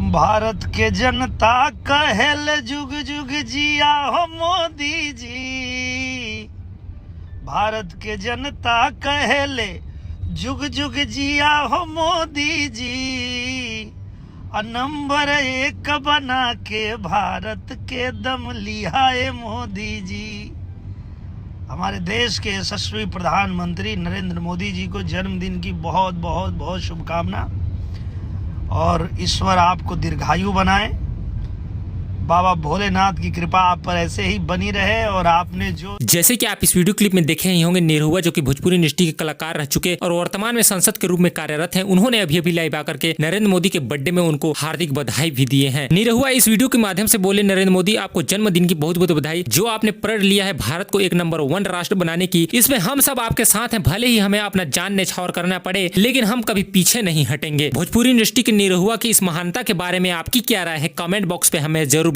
भारत के जनता कहेल जुग जुग जिया हो मोदी जी। भारत के जनता कहेले जुग जुग जिया हो मोदी जी। नंबर 1 बना के भारत के दम लिया है मोदी जी। हमारे देश के यशस्वी प्रधानमंत्री नरेंद्र मोदी जी को जन्मदिन की बहुत बहुत बहुत शुभकामना और ईश्वर आपको दीर्घायु बनाए। बाबा भोलेनाथ की कृपा आप पर ऐसे ही बनी रहे। और आपने जो जैसे कि आप इस वीडियो क्लिप में देखे ही होंगे, निरहुआ जो कि भोजपुरी इंडस्ट्री के कलाकार रह चुके और वर्तमान में संसद के रूप में कार्यरत हैं, उन्होंने अभी अभी लाइव आकर के नरेंद्र मोदी के बर्थडे में उनको हार्दिक बधाई भी दिए हैं। निरहुआ इस वीडियो के माध्यम से बोले, नरेंद्र मोदी आपको जन्मदिन की बहुत बहुत बधाई। जो आपने प्रण लिया है भारत को एक नंबर 1 राष्ट्र बनाने की, इसमें हम सब आपके साथ हैं। भले ही हमें अपना जान न्यौछावर करना पड़े, लेकिन हम कभी पीछे नहीं हटेंगे। भोजपुरी इंडस्ट्री के निरहुआ की इस महानता के बारे में आपकी क्या राय है, कमेंट बॉक्स पे हमें जरूर